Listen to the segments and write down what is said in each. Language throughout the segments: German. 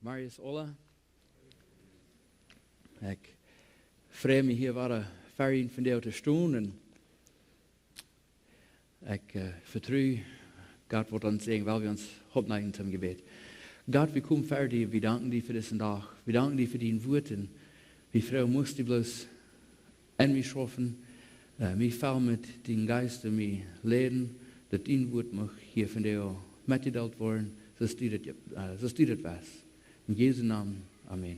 Marius Ola. Ik vreem me hier waren verien van jou te stoen en ik vertrouw Gott wordt ons zeggen, weil wir uns opnemen zum Gebet. Gott, wir kommen fertig, wir danken dir für diesen Tag. Wir danken dir für dein Wort und wie Frau musst du bloß an mich schaffen, mich fallen mit den Geist und mich lehren, dass dein Wort mag hier von dir mitgeteilt worden, so ist das was. In Jesu Namen, Amen.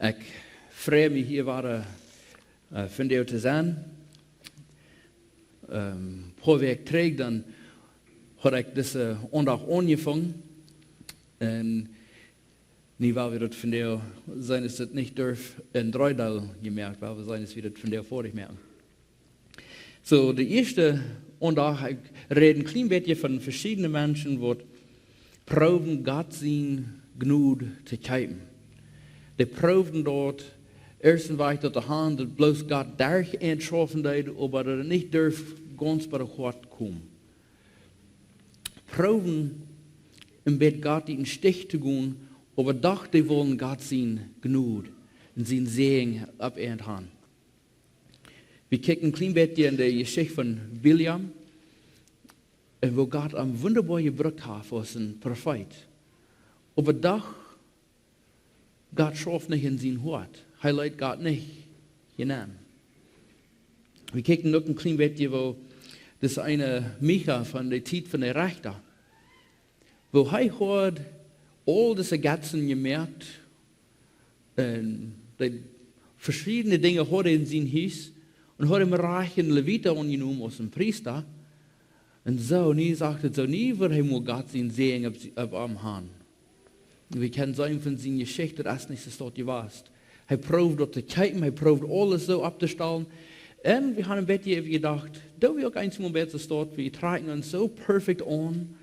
Ik vreem me hier waren van jou te zijn. Paar week terug dan had ik deze ondag aangevangen. En niet waar we dat van jou zijn, is dat niet durf in Dreidal gemerkt, waar we zijn, is we dat van jou vorig merken. So, de eerste ondag, ik rede een klein beetje van verschillende mensen, wat proben Gott zijn Gnade te kijken. Die proben dort, erstens war ich dort daheim, dass bloß Gott durch entschaffen deed, aber dass er nicht darf ganz bei der Gott kommen. Proben, im Bett Gott in den Stich zu gehen, aber doch die wollen Gott sein Gnade und sein Segen ab ihren Hand. Wir kicken ein klein bisschen in die Geschichte von William, wo Gott am wunderbar gebrückt hat als ein Prophet. Aber doch Gott schafft nicht in sein Hort. Er leidt Gott nicht hinein. Wir kicken noch ein klein bisschen, wo das eine Micha von der Zeit von der Richter, wo er hat all diese Götzen gemerkt, die verschiedene Dinge hat er in sein Haus und hat ihm reichen Leviter angenommen als ein Priester. Und so, nie sagte so, nie wird er Gott sein Segen auf am Hand. Wir können sagen von seiner Geschichte, dass nicht so dort warst. Er probt dort zu kijken, er probt alles so abzustellen. Und wir haben ein bisschen gedacht, da wir auch eins Moment so dort, wir tragen uns so perfekt an.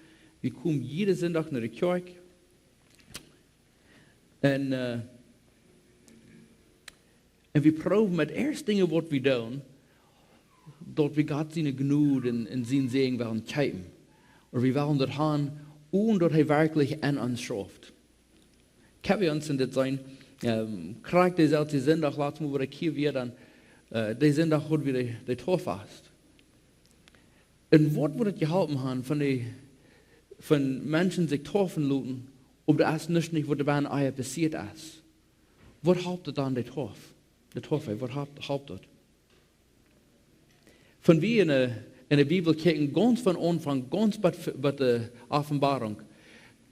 Wir kommen jeden Sonntag nach der Kirche. Und wir proben mit erst Dinge, was wir tun, dort wir Gott seine Gnade und seinen Segen wollen kijken. Und wir wollen dort haben, und dort er wirklich an uns schafft. Können wir uns in das sein, kriegt die selbe Sonntag, lassen wir wieder hier wieder, die Sonntag hat wieder die Torfast. Und was wird gehalten haben von Menschen, sich taufen lassen, ob das nicht, was dabei Eier passiert ist? Was hauptet dann die Taufe, was hauptet? Von wir in der Bibel kicken ganz von Anfang, ganz bei der Offenbarung,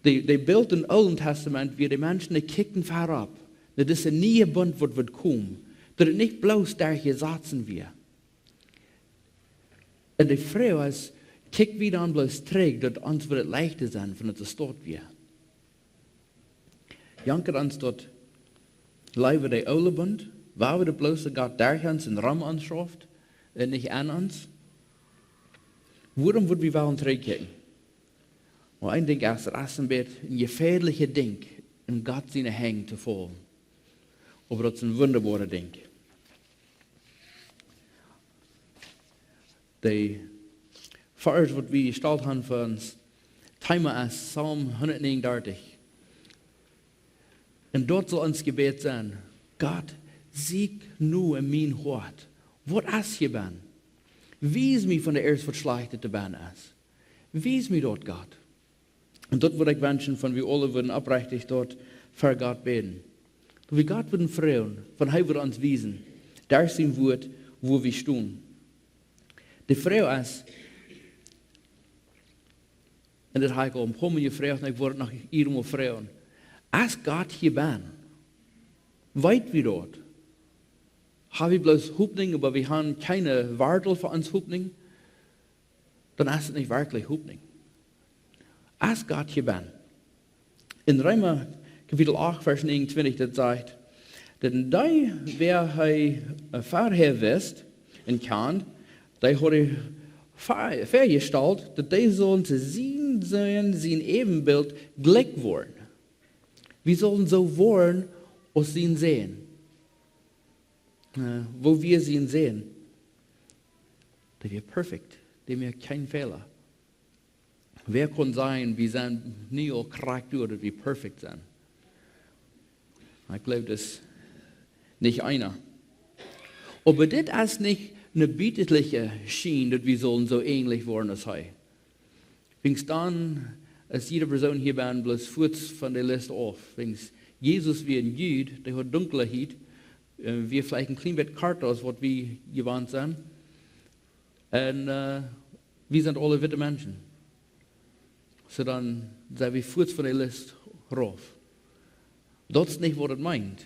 die Bild im Alten Testament, wie die Menschen, die kicken vorab, dass das ein neuer Bund wird kommen, dass es nicht bloß der gesetzen wird. Und die Frau ist, kickt wieder an bloß trägt, dass uns wird es leichter sein, wenn es dort wird. Janker uns dort, leider der Alte Bund, war wir bloß Gott durch uns in Raum anschafft, und nicht an uns. Warum wird wir wollen trägen? Und ein Ding ist, das ist ein gefährliches Ding, in Gott seine Hänge zu fallen. Aber das ist ein wunderbares Ding. Die Vers, was wir gestellt haben für uns, Thema ist Psalm 139. Und dort soll uns Gebet sein, Gott, sieg nur in mein Hort. Was ist hier bin? Wies mich von der erst verschlechterte Bahn ist. Wies mich dort, Gott. Und dort würde ich wünschen, von wir alle würden aufrichtig dort für Gott beten. Wir Gott würden freuen, von er würde uns wiesen, da ist sein Wort, wo wir stehen. Die Frau ist, und das habe ich auch ein paar Mal gefragt, und ich wurde nach ihrem fragen, als Gott hier bin, weit wie dort, haben wir bloß Hoffnung, aber wir haben keine Warte für uns Hoffnung, dann ist es nicht wirklich Hoffnung. Als Gott hier bin. In Römer Kapitel 8, Vers 29, das sagt, denn da, wer er vorher wisst und kann, der hat er vorgestellt, dass die sollen zu sein Ebenbild gleich worden. Wir sollen so worden, aus ihn sehen. Wo wir sie sehen, der wir perfekt, dem wir keinen Fehler. Wer kann sein, wir sind nie auch Charakter oder wir perfekt sind? Ich glaube, das ist nicht einer. Aber das ist nicht eine bietliche Schiene, dass wir sollen so ähnlich werden als heute. Wings dann, als jede Person hier bin, bloß kurz von der Liste auf. Wings Jesus wie ein Jude, der hat Dunkelheit, wir vielleicht ein klein bisschen kalt aus, was wir gewandt sind. Und wir sind alle witte Menschen. So dann sind wir kurz von der Liste rauf. Das ist nicht, was es meint.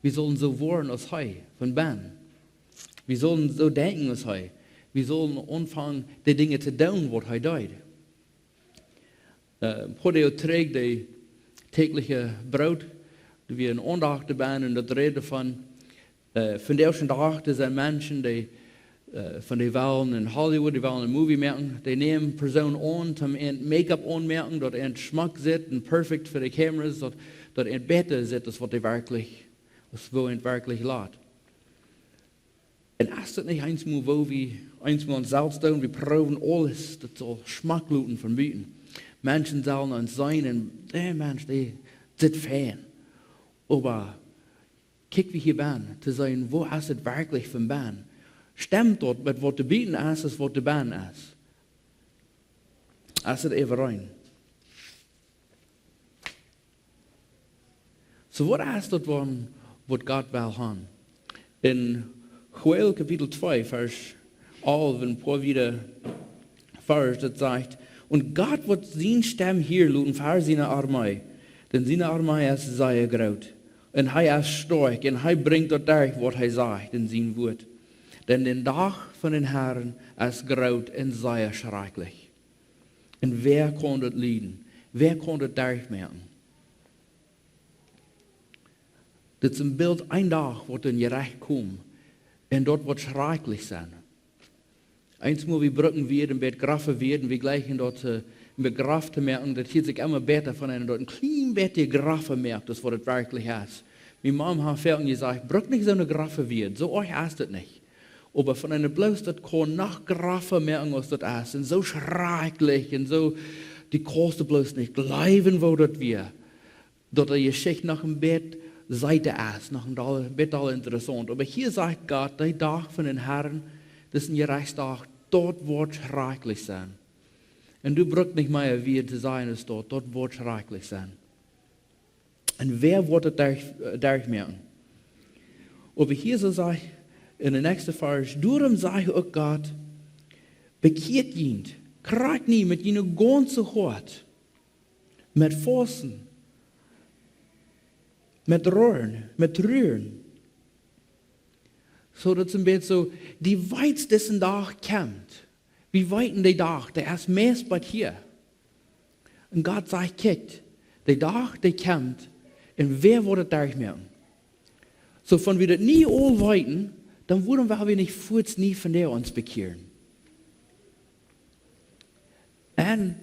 Wir sollen so werden als Heu, von Ben. Wir sollen so denken als Heu. Wir sollen anfangen, die Dinge zu tun, was Heu tut. Podeo trägt die tägliche Brot, die wir in Andacht haben, und das Rede von der ersten Tag, das sind Menschen, die von den wollen in Hollywood, die wollen ein Movie merken, die nehmen Personen an, zum Make-up anmerken, dort ein Schmack sitzt und perfekt für die Kameras, dort ein Bette sitzt, das was die wirklich, was wo ein wirklich lädt. Und ist das nicht einmal, wo wir einmal uns selbst tun, wir proben alles, das soll Schmack luten von Bieten. Menschen sollen uns sein, und der Mensch, der sitzt fern. Aber kick wie hier bin, zu sagen, wo ist es wirklich von Ben? Stemmt dort mit was zu bieten ist, was zu Ben ist. Ist es even rein. So was ist das, was Gott will haben? In Joel Kapitel 2, Vers 11, ein paar wieder Vers, das sagt, und Gott wird seine Stimme hier lauten für seine Armee, denn seine Armee ist sehr groß. Und er ist stark, und er bringt dort durch, was er sagt in seinem Wort. Denn der Tag von den Herren ist groß und sehr schrecklich. Und wer kann das leiden? Wer kann das durchmerken? Das ist ein Bild, ein Tag, wo dann gerecht kommt. Und dort wird schrecklich sein. Einmal wie Brücken werden, wird Graffen werden, wir gleichen dort mit Graff zu merken, das hielt sich immer besser von einem dort ein klein bisschen Graffen merkt, das was es wirklich ist. Meine Mama hat vorhin gesagt, Brück nicht so eine Graffe wird, so euch ist das nicht. Aber von einem bloß, das kann noch Graffen merken, was das ist, und so schrecklich, und so, die kannst du bloß nicht glauben, wo das wir. Dort die Geschichte nach dem Bett Seite ist, nach dem Bett all interessant. Aber hier sagt Gott, der Tag von den Herren, das ist ein Gerichtstag, dort wird schrecklich sein. Und du brauchst nicht mehr, wie zu sein ist dort wird schrecklich sein. Und wer wird das durchmerken? Aber hier so sagt, in der nächsten Vers, darum sage auch Gott, bekehrt ihn, kriegt nie mit ihnen ganzen Hort, mit Fasten, mit Rühren. So dass ein bisschen so, die weit diesen Tag kommt. Wie weit der Tag, der ist meist bei hier. Und Gott sagt, kickt, der Tag, der kommt, und wer wird das durchmerken? So von wir das nie all weiten, dann würden wir nicht kurz nie von der uns bekehren. Und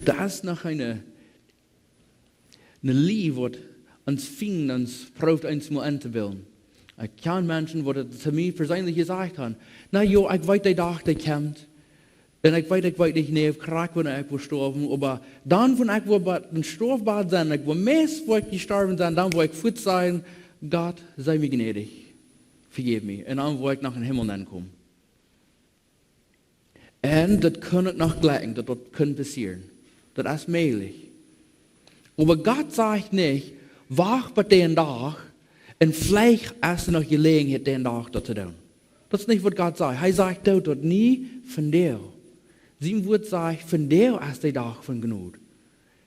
da ist noch eine Liebe, die uns fing, uns braucht, uns mal anzubilden. Ich kenne Menschen, die das zu mir persönlich gesagt haben. Na ja, ich weiß, der Tag, der kommt. Und ich weiß nicht, nee, ich krieg, wenn ich gestorben, aber dann, wenn ich ein Strafbad sein, ich will meist, wo ich gestorben sein, dann will ich gut sein, Gott, sei mir gnädig, vergib mir. Und dann will ich nach dem Himmel ankommen. Und das kann ich noch gleich, das kann passieren. Das ist möglich. Aber Gott sagt nicht, wach bei den Tag, und vielleicht hast du noch Gelegenheit, den Tag dort zu tun. Das ist nicht, was Gott sagt. Er sagt dort nie von dir. Sie wird sagen, von dir ist der Tag von Gnade.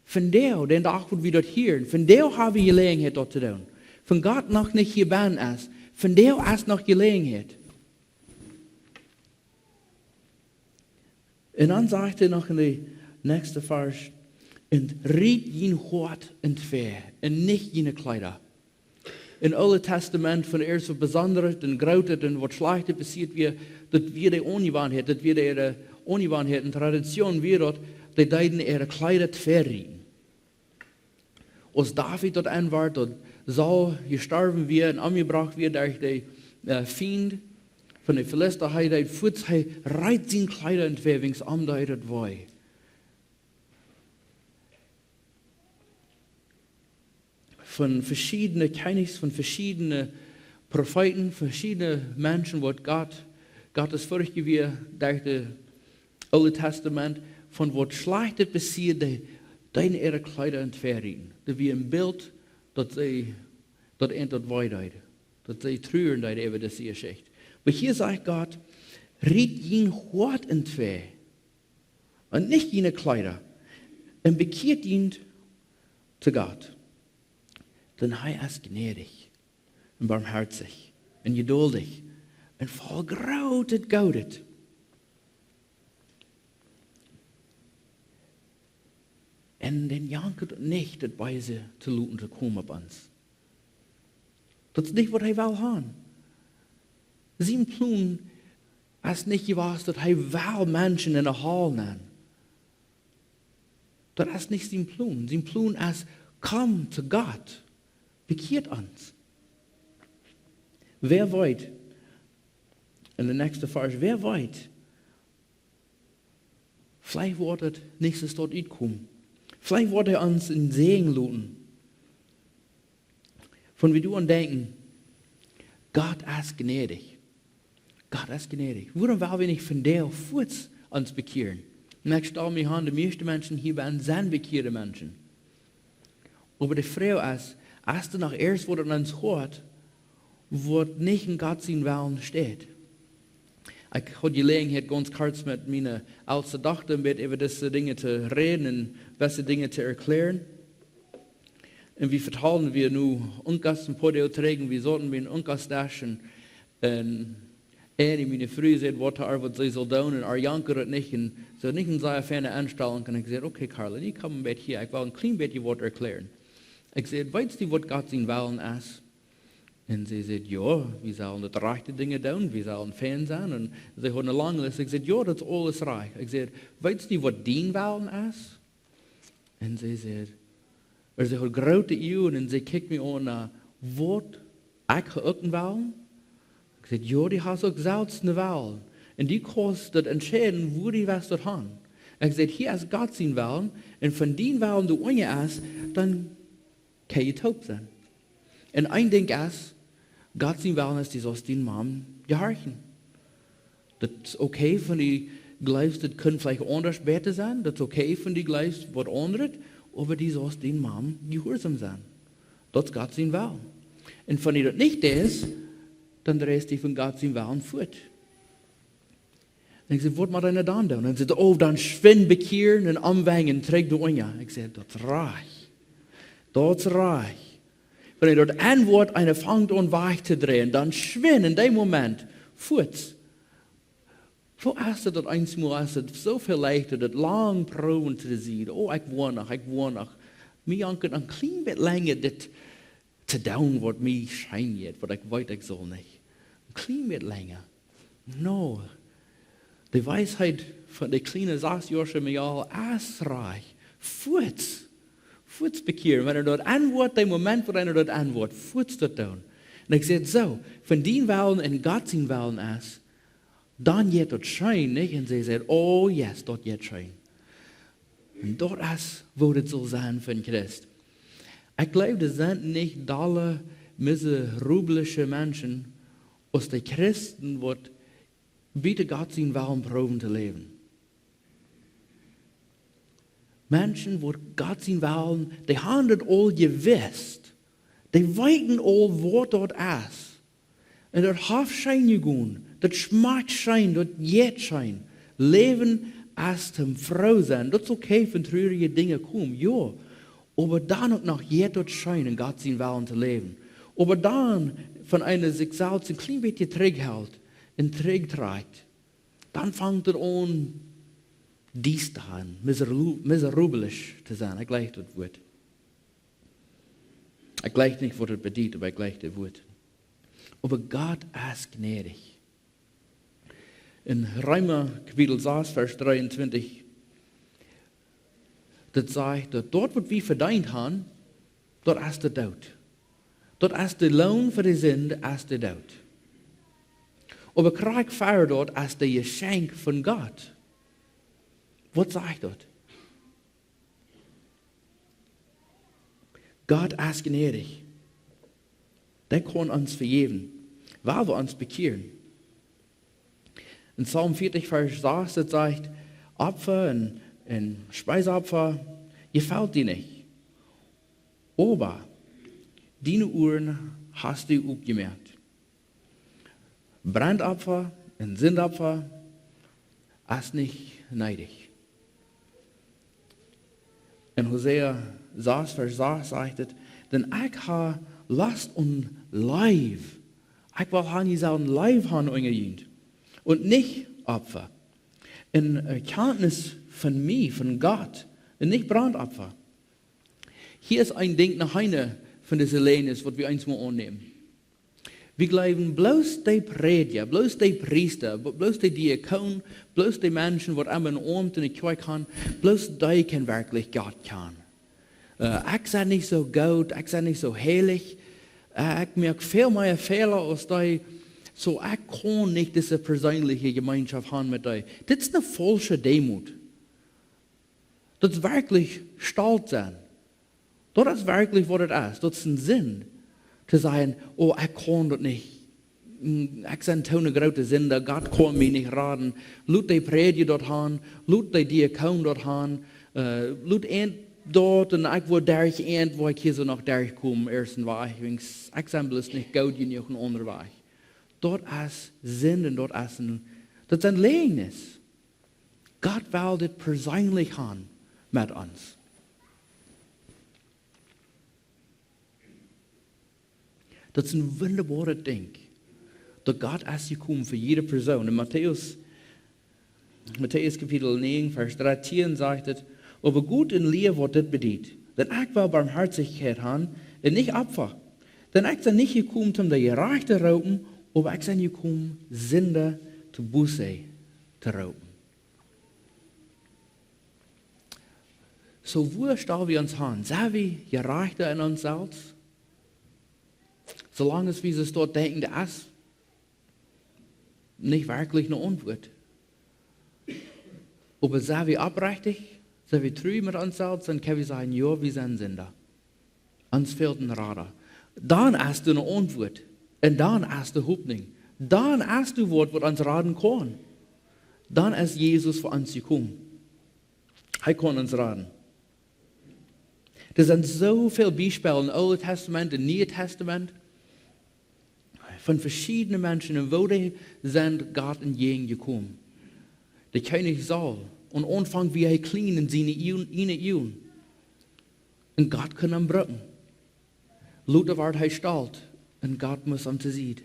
Von dir, den Tag, wo wir dort hören, von dir haben wir Gelegenheit, dort zu tun. Von Gott noch nicht hier bin ist, von dir ist noch Gelegenheit. Und dann sagt er noch in der nächsten Vers, und riet ihn Hort und fair, und nicht jene Kleider. In Alten Testament von erst so besonders und Großes und was Schlechtes passiert wird, dass wir die Ungewohnheit, dass wir die Ungewohnheit und Tradition wir dort, die deuten ihre Kleider zu verrieten. Als David dort anwart, dort Saul gestorben wird und umgebracht wird durch die Feind, Von der Verlässter hij voets, hij rijdt zijn Kleider in twee, wings am dat het wei. Von verschiedenen Königs, von verschiedenen Propheten, verschiedene Menschen, wo Gott ist vorgewiesen durch das Alte Testament, von wo schlechtes passiert, die ihre Kleider entfernen. Das wie ein Bild, das sie weiterleiten. Das sie trüren, das über das Geschichte. Aber hier sagt Gott, riet ihn Hort entfer. Und nicht jene Kleider. Und bekehrt ihn zu Gott. Denn er ist gnädig und barmherzig und geduldig und voll großes Goudet. En den jankert nicht, dat bij ze te looten te komen op ons. Dat is niet wat hij wil hebben. Zijn plan is niet geweest dat hij wil mensen in de hal neemt. Dat is niet zijn plan. Zijn plan is, kom to God. Bekeert ons. Wer weet, in de nächste vers, wer weet, vielleicht wordt het nächstes dort uitkomen. Vielleicht wird uns in Segen lassen. Von wie du an denken, Gott ist gnädig. Gott ist gnädig. Warum wollen wir nicht von der Fuß uns bekehren? Ich stelle mir an, die meisten Menschen hier sind bekehrte Menschen. Aber die Frage ist, als du noch erst, wo du uns hört, wo nicht in Gott sein Willen steht. Ich hatte Gelegenheit, ganz kurz mit meiner ältesten Tochter über diese Dinge zu reden und beste Dinge zu erklären. Und wie vertalen wir nun Unkas im Podio tragen, wie sollten wir in Unkas dashen. Und meine Frau sagt, was sie soll tun, und Janker hat nicht, und so nicht in seiner Ferne anstellen. Und ich sagte, okay, Carla, ich komme ein bisschen hier, ich will ein klein bisschen was erklären. Ich sagte, weißt du, was Gott sein Willen ist? Und sie sagt, ja, wir sollen die rechte Dinge tun, wir sollen Fan sein. Und sie haben eine lange Liste. Ich sagte, ja, das ist alles reich. Ich sagte, weißt du, was dein Willen ist? Und sie sagt, sie hat große Augen und sie kijkt mich an, was ich auch einen Willen? Ich sagte, ja, die hast auch selbst eine Willen. Und die kannst das entscheiden, wo die was dort haben. Ich sagte, hier ist Gott sein Willen. Und von den Willen, du unge ist, dann kann je taub sein. Und ein Ding ist, Gott sein Willen ist, die sollst den Mann gehorchen. Das ist okay, wenn die glaubst, das können vielleicht anders besser sein. Das ist okay, wenn die glaubst, was anderes. Aber die sollst den Mann gehorsam sein. Das ist Gott sein Willen. Und wenn die das nicht ist, dann drehst du von Gott sein Willen fort. Und ich sage, was macht einer dann? Und dann sagt er, oh, dann schwind bekehren und anwängen, träg du unja. Ich sage, das ist reich. Das ist reich. Wenn er dort Antwort eine fängt an weich zu drehen, dann schwinn in dem Moment fort. Wo ist das einmal, ist es so viel leichter, das lang proben zu sehen. Oh, ich wohne noch. Mir anken ein klein bisschen länger das zu tun, was mir scheint jetzt, was ich weiß, ich soll nicht. Ein klein bisschen länger. No. Die Weisheit von der kleinen 6-jährigen Mial ist reich. Fort bekehren. Wenn er dort antwortet, der Moment, wo er dort antwortet, fort das tun. Und ich sage so, wenn die Willen in Gott sein Willen ist, dann wird das schein, nicht? Und sie sagt, oh yes, dort wird schein. Und dort ist, wo das soll sein für Christ. Ich glaube, das sind nicht alle miserablische Menschen aus den Christen, die bitte Gott sein Willen proben zu leben. Menschen, die Gott sein Willen, die haben das all gewusst. Die weiten all, was dort ist. Und das Haftschein gegangen, das Schmerzschein, das Jetschein. Leben ist zum Frau sein. Das ist okay, wenn traurige Dinge kommen, ja. Aber dann noch jeder Schein in Gott sein Willen zu leben. Aber dann von einer sich selbst ein klein bisschen zurückhält und zurückträgt, dann fängt er an, dies zu haben, miserablich zu sein. Ich gleich das Wort. Ich gleich nicht, was das bedeutet, aber ich gleich das Wort. Aber Gott ist gnädig. In Römer Kapitel 6, Vers 23, das sagt, dass dort, was wir verdient haben, dort ist der Tod. Dort ist der Lohn für die Sünde, ist der Tod. Aber krijg feier dort als de Geschenk von Gott. Was sagt dort? Gott ist gnädig. Der kann uns vergeben, weil wir uns bekehren. In Psalm 40, Vers 6, das sagt, Opfer und Speiseopfer gefällt dir nicht. Aber deine Uhren hast du auch gemerkt. Brandopfer und Sündopfer ist nicht neidig. In Hosea 6, Vers 6 sagt es, denn ich habe Last und Leib. Ich will haben dieselben Leib haben angejagt und nicht Opfer. In Erkenntnis von mir, von Gott, und nicht Brandopfer. Hier ist ein Ding nach einer von diesen Leines, was wir eins mal annehmen. Wir glauben, bloß die Prediger, bloß die Priester, bloß die Diakon, bloß die Menschen, die einmal in Abend in die Kirche haben, bloß die können wirklich Gott kennen. Ich sei nicht so gut, ich sei nicht so heilig, ich merke viel mehr Fehler als die, so ich kann nicht diese persönliche Gemeinschaft haben mit die. Das ist eine falsche Demut. Das ist wirklich stolz sein. Das ist wirklich, was es ist. Das ist ein Sinn. Zu sagen, oh, ich kann das nicht. Ich bin eine große Sünder, Gott kann mich nicht raten. Laut die Prediger dort haben, laut die Diakon dort haben, laut dort und ich will durch wo ich hier so noch durchkomme, ersten Weg. Ich bin bloß nicht gut genug in anderen Weg. Dort ist Sinn und dort ist das ist ein Lehrnis. Gott will das persönlich haben mit uns. Das ist ein wunderbares Ding. dass Gott ist gekommen für jede Person. In Matthäus Kapitel 9, Vers 13 sagt es, aber gut in Liebe wird das bedient. Denn ich will Barmherzigkeit haben und nicht Opfer. Denn ich bin nicht gekommen, um die Gerechte zu rauben, aber ich bin gekommen, Sünder zu Buße zu rauben. So wo stehen wir uns an? Sind wir Gerechte in uns selbst? Solange wir es dort denken, das ist nicht wirklich eine Antwort. Aber sind wir abrechtig? Sind wir treu mit uns selbst? Dann können wir sagen, ja, wir sind Sünder. Uns fehlt ein Radar. Dann hast du eine Antwort. Und dann hast du Hoffnung. Dann hast du Wort, was uns raten kann. Dann ist Jesus für uns gekommen. Er kann uns raten. Es sind so viele Beispiele im Alten Testament, im Neuen Testament, von verschiedenen Menschen, und wo die sind Gott entgegengekommen. Der König Saul, und Anfang wie er klein in seine Jungen. Und Gott kann ihn brücken. Luther wird er stalt, und Gott muss ihm zu sehen.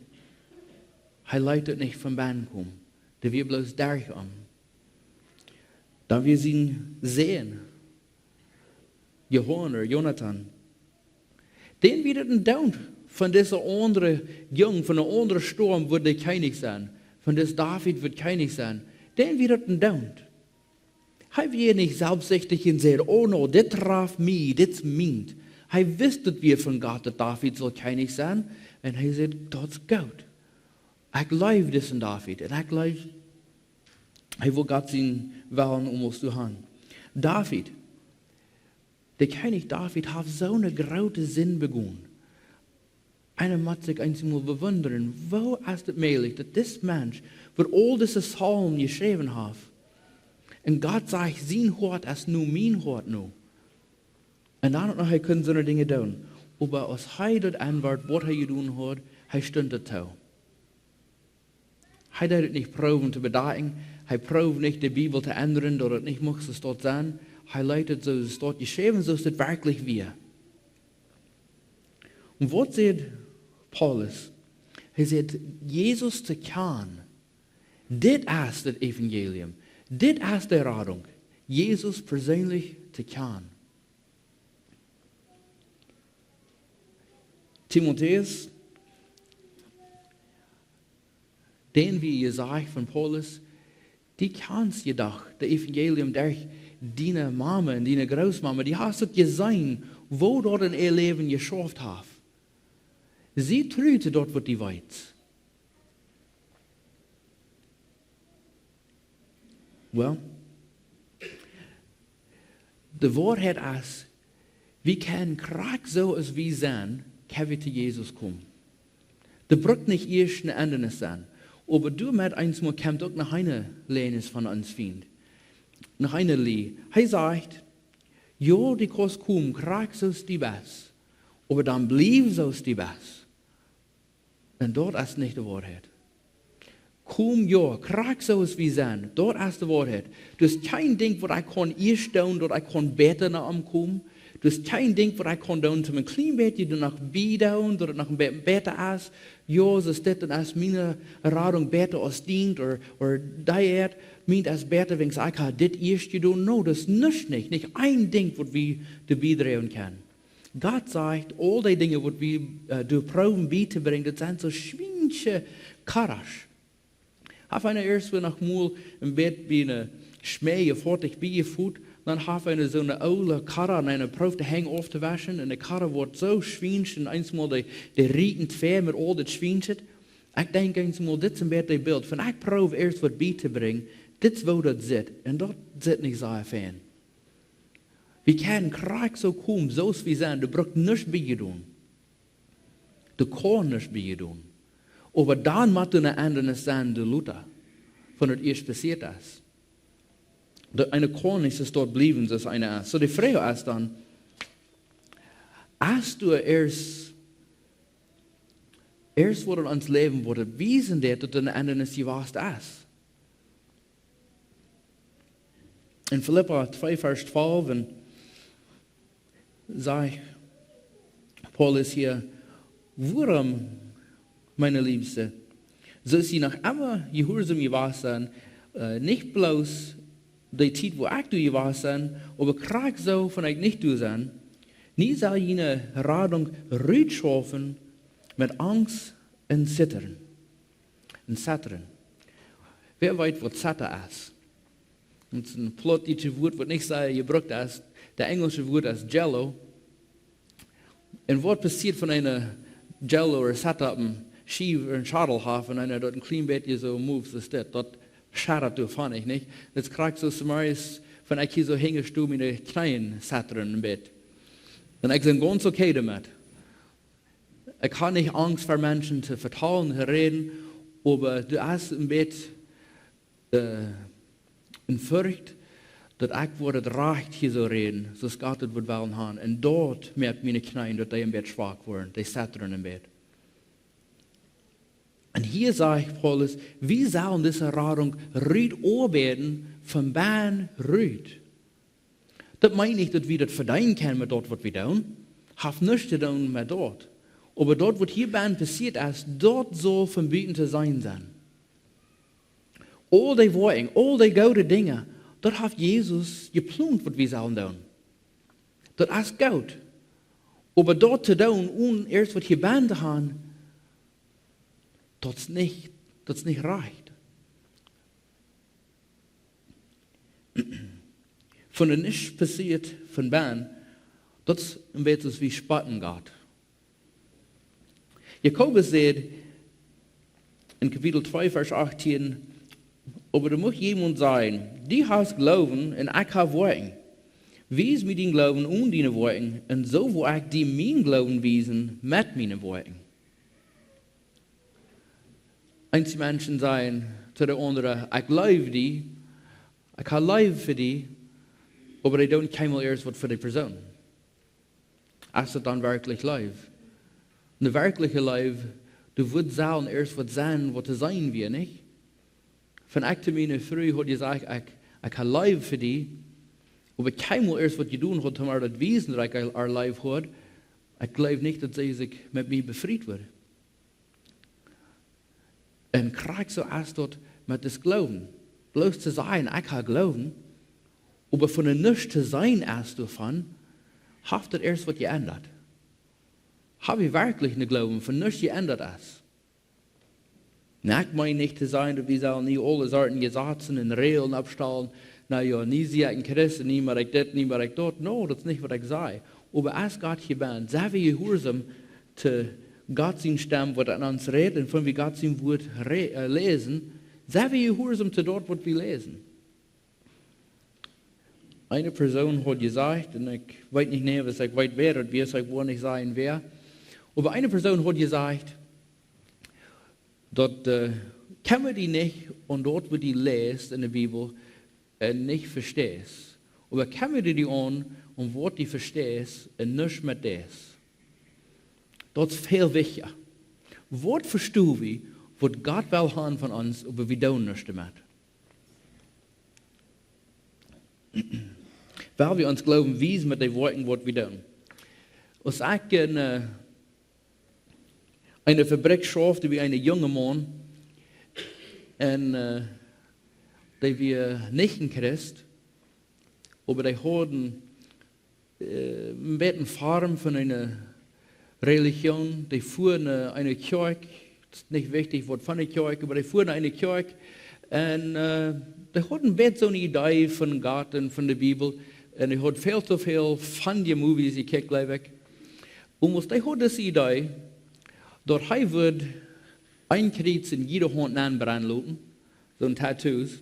Er leitet nicht vom Bein kommen, der wir bloß durchkommen. Da wir ihn sehen, Jonathan, den wird es down von dieser anderen Jungen, von der anderen Sturm wird der König sein, von des David wird König sein, den wird es down. Er wird nicht selbstsüchtig und sagt, oh no, das traf mich, das meint. Er wusste wir von Gott, dass David soll König sein, und er sagt, das ist gut. Ich liebe diesen David, und ich liebe, er will Gott sein Willen uns zu haben. David, der König David hat so eine große Sinn begonnen. Einer muss sich einmal bewundern, wo ist es möglich, dass dieser Mensch, der all diese Psalmen geschrieben hat, und Gott sagt, sein Hort ist nur mein Hort nur. Und dann noch, er kann so eine Dinge tun. Aber als er dort antwortet, was er getan hat, er stund dazu. Er hat nicht proben zu bedenken, er probt nicht die Bibel zu ändern, dass es nicht muss es dort sein. Er leitet so, es dort geschrieben, so ist es wirklich wir. Und was sagt Paulus? Er sagt, Jesus zu kennen, das ist das Evangelium. Das ist die Rettung. Jesus persönlich zu kennen. Timotheus, den wie ihr sagt von Paulus, die kannst jedoch das Evangelium durch deine Mama und deine Großmama, die hast du gesehen, wo dort in ihr Leben geschafft hat. Sie trüte dort, was die weiß. Wel, de Waarheid is, wie kan krak zo als wie zijn, kan we te Jezus komen. De brückt nicht erst eine andere sein. Aber du mit eins mal kommt auch nach einer Lehnes von uns find. Nach einer Lie. Er sagt, ja, die kannst kommen, krak so ist die Bess. Aber dann blieb so ist die Bess. Und dort ist nicht die Wahrheit. Komm, ja, krak so ist wie sein. Dort ist die Wahrheit. Du hast kein Ding, wo ich kann erst tun, oder ich kann besser nach ihm kommen. Du hast kein Ding, wo ich kann tun, zum ein klein bisschen, du nach Bidown, oder nach ein bisschen besser ist. Ja, so ist das, dann ist meine Radung besser als dient, oder diet, meint es besser, wenn ich habe das erst getan. No, das ist nicht. Nicht ein Ding, was wir beidrehen können. Gott sagt, all die Dinge, die wir durch Proben beizubringen, das sind so schwinche Karasch. Haf einer erst nach Mool im Bett wie eine Schmähe, fertig beigeführt, dann haf einer so eine alte Karre an einer Prof, die hängt auf zu waschen, und die Karre wird so schwinsch, und einmal die riechend fair mit all das schwinschet. Ich denke einmal, das ist ein bisschen Bild, wenn ich Prof erst was beizubringen, das ist wo das sitzt, und dort sitzt nicht so ein Fan. Wir können krank so kommen, so wie sein, du brauchst nichts beitun. Du kannst nichts beitun. Aber dann muss du eine andere sein, die Luther, von was erst passiert ist. Eine kann nicht so dort bleiben, das eine ist. So die Frage ist dann, als du erst wurde ans Leben wurde, wie sind das, dass du eine andere gewesen ist? In Philippa 2, Vers 12, und sagt Paulus hier, warum, meine Liebste, soll sie nach immer gehorsam gewesen sein, nicht bloß die Zeit, wo ich du gewesen sein, aber krank so von euch nicht du sein, nie soll jene Radung ruhig schaffen mit Angst und Zittern. Wer weiß, was Zitter ist? Und es ist ein plottisches Wort, was nicht sei gebraucht ist. Der englische Wort ist Jello. Und was passiert von einer Jello oder Setup, Schief oder ein Schadelhafen, und einer dort ein klein bisschen so moves, ist das. Dort schadet du von ich nicht. Das kriegt so Samaris, wenn ich hier so hingestuhl mit einer kleinen Satterin im Bett. Dann ich bin ganz okay damit. Ich habe nicht Angst vor Menschen zu vertrauen, zu reden, aber du hast im Bett in Furcht, dass ich würde recht hier so reden, so Gott das wird wollen haben. Und dort merkt meine Knie, dass die im Bett schwach wurden, die Satterin im Bett. Und hier sagt Paulus, wie sollen diese Radung ruhig arbeiten, von Bahn ruhig? Das meine ich, dass wir das verdienen können mit dort, was wir tun. Hat nichts zu tun mit dort. Aber dort, was hier Bahn passiert ist, dort soll von Bieten zu sein. All die Worte, all die gute Dinge, dort hat Jesus geplant, was wir sollen tun. Das ist gut. Aber dort zu tun, und erst was hier Bahn zu haben, das nicht reicht. Von der nicht passiert von Bahn, das ist wie Spatten Gott. Jakobus sagt in Kapitel 2, Vers 18, aber da muss jemand sein, die hast Glauben und ich habe Worten. Wie ist mit den Glauben und deine Worten, und so wo ich die mein Glauben wiesen mit meinen Worten. Einige Menschen sagen zu der anderen, ich glaube die, ich habe Liebe für die, aber ich don't keinmal erst was für die Person. Ist das dann wirklich Liebe? Eine wirkliche Liebe, du würdest sagen, erst was sein, was zu sein wir, nicht? Von ich zu mir früh hat gesagt, ich habe Liebe für die, aber keinmal erst was tun hat, um das Wesen, das ich Liebe hat, ich glaube nicht, dass sie sich mit mir befreit wird. Und krieg so erst dort mit das Glauben. Bloß zu sein, ich habe Glauben, aber von der Nichts zu sein erst davon, hat das erst was geändert. Habe ich wirklich einen Glauben, von nichts geändert ist. Na, ich meine nicht zu sein, dass wir sollen nie alle Sorten Gesetze und Regeln abstellen, na ja, nie sie ein Christ, nie mehr ich das, nie mehr ich dort. No, das ist nicht, was ich sage. Aber als Gott hier bin, sei wir gehorsam zu Gott sein Stamm, was an uns redet, und von wie Gott sein Wort lesen, sei wir gehorsam zu dort, was wir lesen. eine Person hat gesagt, und ich weiß nicht mehr, was ich weiß, wer das wird, ich will nicht sagen, wer, aber eine Person hat gesagt, dass kann man die nicht, und dort, wo die lest in der Bibel, nicht verstehst. Aber kann man die an, und was die verstehst, und nicht mit das. Das ist viel wichtiger. Was verstehen wir, was Gott will haben von uns, aber wir tun nichts damit. Weil wir uns glauben, wie es mit den Worten, was wir tun. Als ich eine Fabrik schaffte, wie ein junger Mann, und der wir nicht ein Christ, aber die hatten ein bisschen Farm von einer Religion, die fuhren eine Kirche, das ist nicht wichtig, was von der Kirche, aber die fuhren eine Kirche, und die hatten ein bisschen so eine Idee von Gott und von der Bibel, und die hatten viel zu viel von den Movies, die kijk gleich weg. Und was die hatten diese Idee, dass er wird ein Kreuz in jeder Hand anbrennen, so ein Tattoos.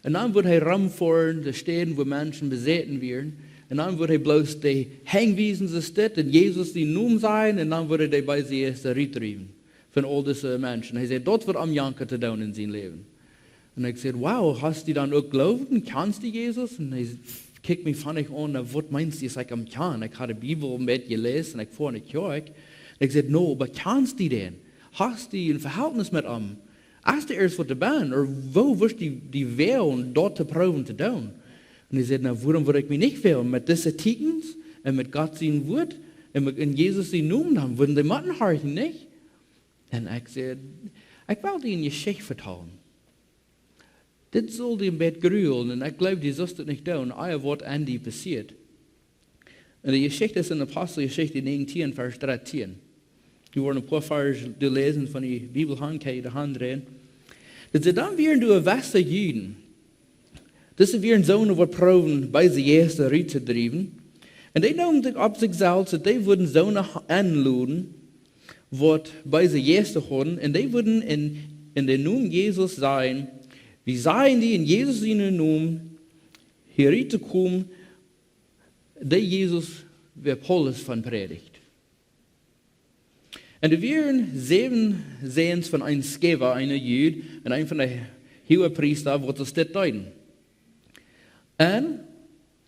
Und dann wird er rumfahren, die Städte, wo Menschen besäten werden. Und dann wird er bloß die Hängewiesen, die steht, und Jesus die Namen sein, und dann wird er die bei sich erst retrieben von all diesen Menschen. Er sagt, dort wird am Janker zu tun in seinem Leben. Und ich sage, wow, hast du dann auch geglaubt? Kannst du Jesus? Und er kijkt mich funnig an, was meinst du? Ich sage, ich kann. Ich habe die Bibel mit gelesen, und ich fahre in die Kirche. Ich sage, no, aber kannst du denn? Hast du ein Verhältnis mit ihm? Hast du erst was zu tun? Oder wo wirst du die wählen, dort zu proben zu tun? Und ich sagte, na, warum würde ich mich nicht wählen? Mit diesen Tikens und mit Gott sein Wort und mit in Jesus sein Namen, dann würden die Matten horchen, nicht? Und ich sagte, ich will dir eine Geschichte vertellen. Das soll dir im Bett grühlen, und ich glaube, die sollst du nicht tun. Ein Wort an die passiert. Und die Geschichte ist in der Apostelgeschichte 19, Vers 13. Die worden ein paar Vers gelesen von der Bibel, die Hand drehen. Dat ze dan weer door Westen Juden. Dus ze weer zo'n wat proben bij de eerste rit te drijven. En die namen zich op zichzelf, dat die würden zo'n aanladen, wat bij de eerste hadden. En die würden in de naam Jesus zijn. Wie zijn die in Jesus in de naam hier te komen, die Jesus weer Paulus van predigt. En er waren 7 Sehens von einem Skeva, einer Jüd, und ein von der Hohepriester, wat das dit deuten. En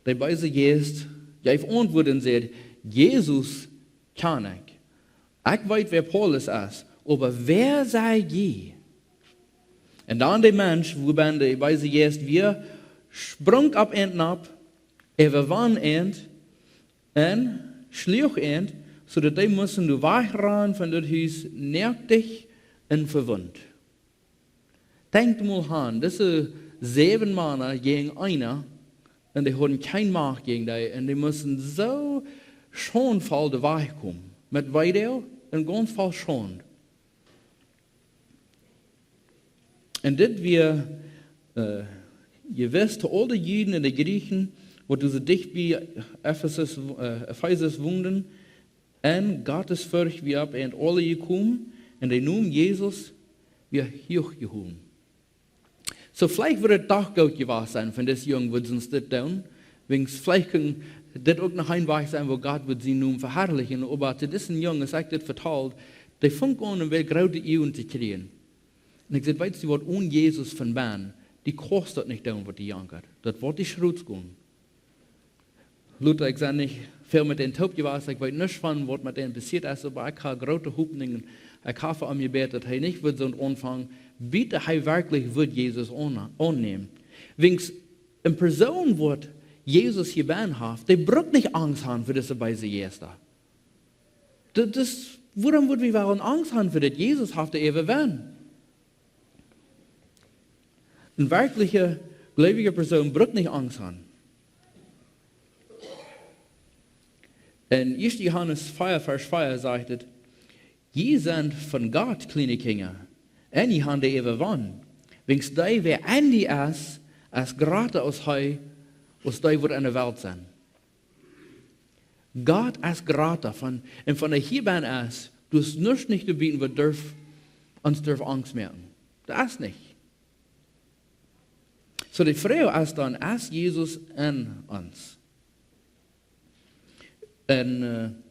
die beide Geest, jij antwoord en zei, Jesus kan ik. Ik weet wer Paulus is, aber wer sei je? En dan die Mensch, wo ben die beide Geest weer, sprong op enden ab, waren end, en schlieg end, zodat die moesten de weggaan van dat huis nerdig en verwund. Denkt mal aan, deze 7 mannen gegen einer, en die hadden geen macht gegen die, en die moesten zo schonvol de weg komen. Met weideel en ganz vol schon. En dit weer, je wist, al de Juden en de Griechen, wat ze dicht bij Ephesus woonden, en Gottes Furcht wie ab en alle gekommen, en die noem Jezus weer hochgehoben. So vielleicht wird es doch gut gewesen sein, von des Jungen wird uns das tun, vielleicht kann das auch noch ein Weg sein, wo Gott wird sie nun verherrlichen, aber zu diesen Jungen, es sagt das vertalt, die fangen an, will graute Ehren zu kriegen. Und ich sage, weißt du, was ohne Jesus von Bahn, die kostet nicht tun, was die jankert. Das wird die Schrutz gehen. Luther, ich sage nicht viel mit den Taub gewesen, ich weiß nicht von, was mit denen passiert ist, aber ich habe große Hoffnungen, ich hoffe an mir betet, dass nicht wird so ein Anfang, bitte er wirklich wird Jesus annehmen. Wenn es eine Person wird, Jesus hier bein hat, der braucht nicht Angst haben für diese beide Gäste. Warum wird wir Angst haben für das? Jesus hat der ewig werden. Eine wirkliche, gläubige Person braucht nicht Angst haben. In 1. Johannes 4, Vers 4 sagt es, je sind von Gott kleine Kinder, und die haben die ewig wann. Wenn es die, wer an die ist, als gratis aus Heu, als die wird in der Welt sein. Gott ist gratis, und von der hierbei ist, du hast nichts nicht zu bieten, uns darf Angst merken. Das ist nicht. So die Frau ist dann erst Jesus in uns. En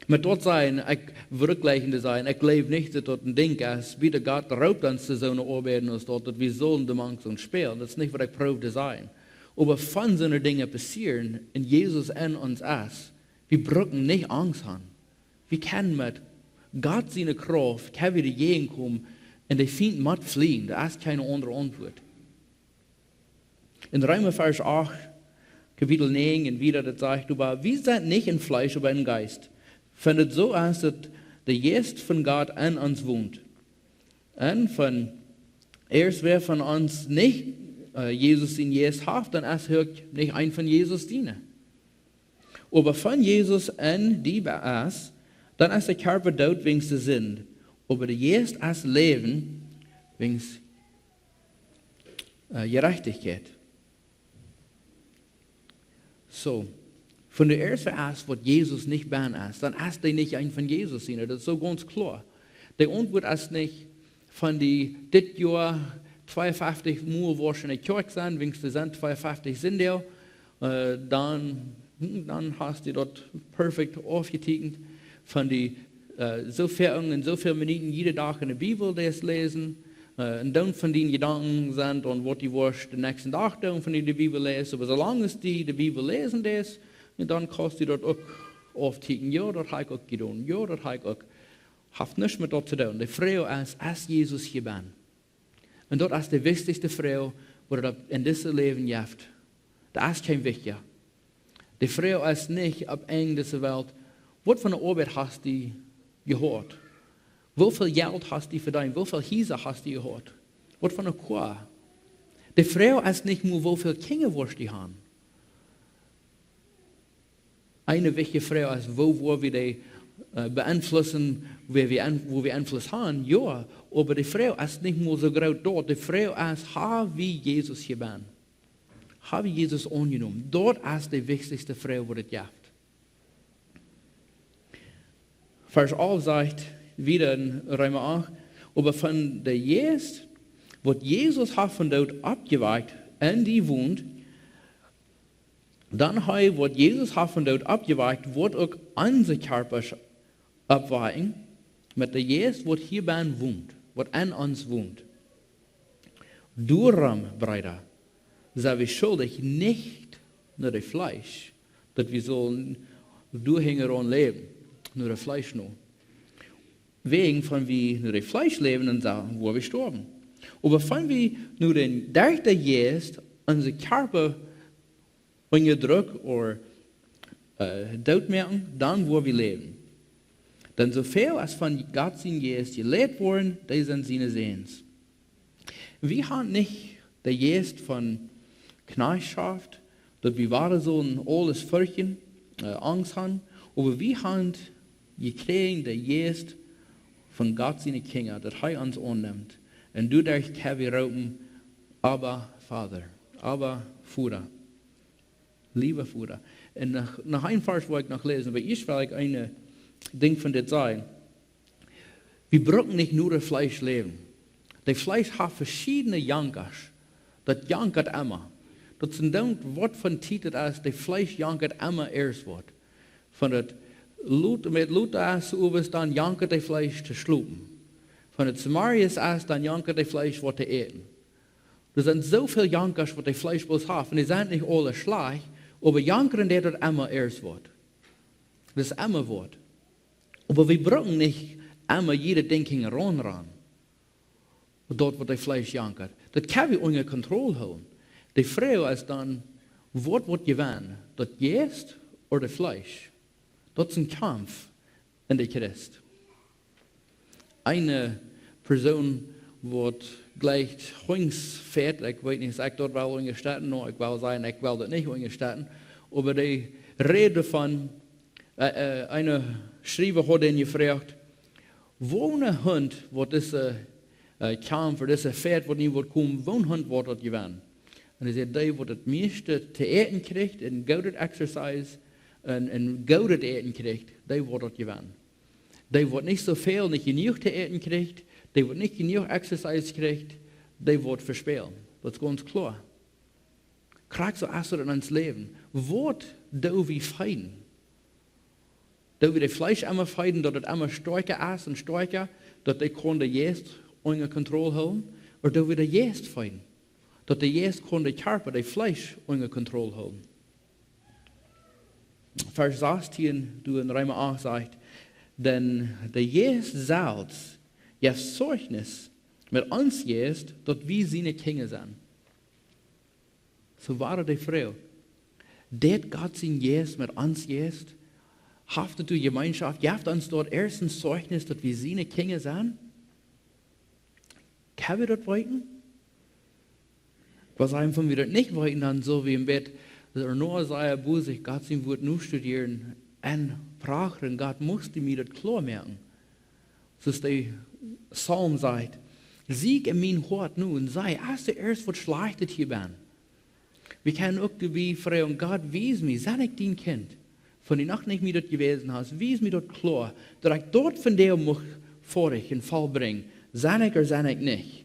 met dat zijn, ik vergelijkende zijn, ik geloof niet dat dat een ding is, wie de God raubt uns zu so einer arbeiten, als dat wir sollen de manks und spielen. Das ist nicht, was ich probe zu sein. Aber von so einer Dinge passieren, in Jesus in uns ist, wir brauchen nicht Angst haben. Wir können mit Gott seine Kraft, können wir dagegen kommen und die Feind matt fliehen. Da ist keine andere Antwort. In Römer Vers 8, Kapitel 9, und wieder, das sagt, aber wir sind nicht in Fleisch, aber in Geist. Findet so aus, dass der Geist von Gott in uns wohnt. Und von erst wer von uns nicht Jesus in Geist hat, dann ist er nicht ein von Jesus dienen. Aber von Jesus in die ist, dann ist der Körper tot wegen der Sünde. Aber der Geist ist Leben wegen Gerechtigkeit. So, von der ersten ist, was Jesus nicht ban ist, dann ist er nicht ein von Jesus. Das ist so ganz klar. Der Antwort ist nicht von die, das Jahr 52 Mal waschen in der Kirche sein, wegen der sind 52 sind der, dann hast du dort perfekt aufgetignet, von die so viel und so viele Minuten jeden Tag in der Bibel das lesen, und dann von den Gedanken sind und was die wirst den nächsten Tag dann von die Bibel lesen, aber solange es die Bibel lesen das, dann kannst du dort auch aufticken, ja, das habe ich auch getan, ja, das habe ich auch, hat nichts mit dort zu tun. Die Frau ist, als Jesus hier bin. Und dort ist die wichtigste Frau, die er in diesem Leben gibt. Das ist kein Wichtiger. Die Frau ist nicht ab eng dieser Welt, was von der Arbeit hast du gehört? Wie viel Geld hast du verdient? Wie viel Häuser hast du gehört? Was von der Kuh? Die Frau ist nicht nur, wie viele Kinder wirst du haben. Eine wichtige Frage ist, wo wir die beeinflussen, wo wir Einfluss haben, ja, aber die Frau ist nicht nur so groß dort. Die Frau ist, wie Jesus hier bin. Habe Jesus angenommen. Dort ist die wichtigste Frau, die es gibt. Vers 11 sagt, wieder in Römer 8, aber von der Geist, was Jesus hat von dort abgeweicht, in die wohnt, dann hat was Jesus hat von dort abgeweicht, wird auch unser Körper abweichen, mit der Geist, was hierbei wohnt, was in uns wohnt. Darum, Brüder, sind wir schuldig, nicht nur das Fleisch, dass wir sollen durchhängern leben, nur das Fleisch nur. Wegen von wir nur das Fleisch leben, dann sagen, wo wir sterben. Aber von wir nur den durch den Geist unser Körper ungedrückt oder tot merken, dann wo wir leben. Denn so viel als von Gott sein Geist gelehrt worden, die sind seine Sehens. Wir haben nicht der Geist von Knechtschaft, dass wir waren so ein alles fürchten, Angst haben, aber wir haben gekriegt der Geist von Gott seine Kinder, dass er uns annimmt. Und dadurch können wir rufen, aber Vater, aber Vater. Lieber Vater. Und nach einem Vers wollte ich noch lesen, aber ich will ein Ding von dir sagen. Wir brauchen nicht nur das Fleisch leben. Das Fleisch hat verschiedene Jankers. Das jankert immer. Das ist ein Wort von Titel, als das Fleisch jankert immer erst wird. Von das mit Luther ist, dann jankert das Fleisch zu schlupen. Von der Samarias ist, dann jankert das Fleisch, was zu eten. Da sind so viele Jankers, was das Fleisch bloß hat. Und die sind nicht alle schlecht, aber jankern, der dort immer erst wird. Das ist immer Wort. Aber wir brauchen nicht immer jede Ding ran. Dort, wo das Fleisch jankert. Das kann wir unter Kontrolle halten. Die Frage ist dann, was wird gewinnen? Das Geist oder das Fleisch? Das ist ein Kampf in der Christ. Eine Person wird gleich links fährt, ich weiß nicht, ich dort will ungestatten, no, ich will sagen, ich will das nicht ungestatten, aber die Rede von, eine Schreiber hat ihn gefragt, wo ein Hund wird diese Kampf, oder diese Pferd, wo nie wird kommen, wo ein Hund wird das gewinnen? Und er sagt, der, wo das meiste zu eten kriegt, in gutes Exercise, und gutes Eten kriegt, der wird das gewinnen. Der wird nicht so viel, nicht genug zu eten kriegt, der wird nicht genug Exercise kriegt, der wird verspielen. dat is ganz klar. Krijg zo als in ons leven. Wat doen we feiden? Doen we de Fleisch immer feiden, dat het immer sterker ist und sterker, dat de kon de Geest onder Kontrolle houden? Of doen we de Geest feiden? Dat de Geest kon de Körper, de Fleisch onder Kontrolle houden? Vers 16, du in Römer 8 sagt, denn der Geest selbst gibt Zeugnis mit uns Geest, dass wir seine Kinder sind. So war die Frau. Det Gott sein Geest mit uns Geest, haftet du Gemeinschaft, gibt uns dort erst ein Zeugnis, dass wir seine Kinder sind? Können wir das weiten? Was einfach wir das nicht weiten, dann so wie im Bett, der Noah sei busig, Gott sein Wort nur studieren und prachen, Gott musste mir das klar merken. So ist der Psalm sagt, sieg in mein Hort nun und sei, als du erst was schlechtet hier bin. Wir können auch wie fragen, Gott, wies mir, sei ich dein Kind, von der Nacht nicht mir das gewesen hast, wies mir das klar, dass ich dort von dir muss vor dich in Fall bringen, sei ich oder sei ich nicht.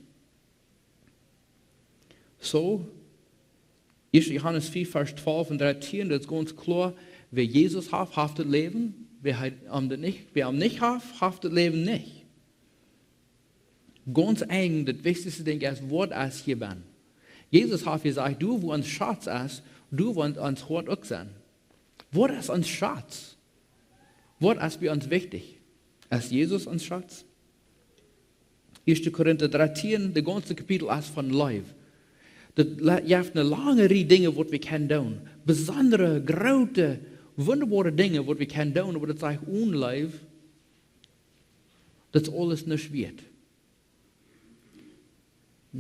So, 1. Johannes 4, Vers 12 und 13, das ist ganz klar, wer Jesus hat, haftet Leben, wer am nicht hat, haftet Leben nicht. Ganz eng, das wichtigste Ding ist, was ich hier bin. Jesus hat gesagt, du, wo uns Schatz ist, du, wo uns Hort auch sein. Was ist uns Schatz? Was ist für uns wichtig? Ist Jesus uns Schatz? 1. Korinther 13, das ganze Kapitel ist von Leib. Das gibt eine lange Reihe Dinge, die wir können tun. Besondere, große, wunderbare Dinge, die wir können tun, aber das sagt unleib, das alles nicht wird.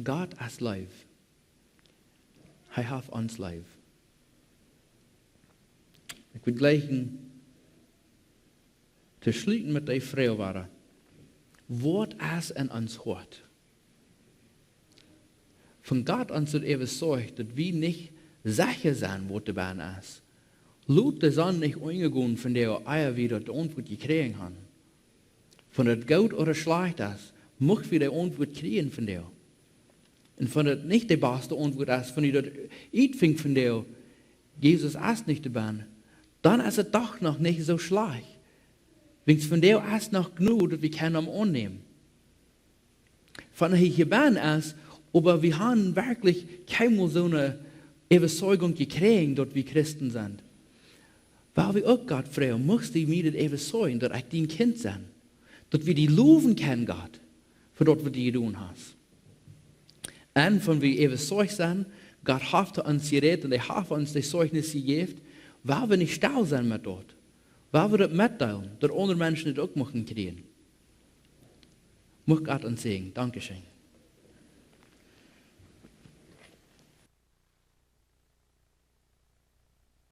Gott ist Leib. Er hat uns Leib. Ich will gleich zu schließen mit der Frau war. Was ist in uns Hort? Von Gott uns wird überzeugt, dass wir nicht sicher sein, was dabei ist. Lut der Sonne nicht eingegangen, von der Eier wieder die Antwort gekriegt haben. Von der gut oder schlecht ist, muss wir die Antwort kriegen von der. Und von der nicht die beste Antwort ist, von der ich finde von der, Jesus ist nicht dabei, dann ist es doch noch nicht so schlecht. Wenn es von der ist noch genug, dass wir können annehmen. Von der hier bin ist, aber wir haben wirklich keinmal so eine Überzeugung gekriegt, dass wir Christen sind. Weil wir auch Gott fragen, musst du mir das überzeugen, dass ich dein Kind bin. Dass wir die loben können, Gott, für das, was du getan hast. Und wenn wir überzeugt sind, Gott hat uns gerettet und er hat uns das Zeugnis gegeben, weil wir nicht still sind mit dort. Weil wir das mitteilen, dass andere Menschen das auch machen kriegen. Muss Gott uns segnen. Dankeschön.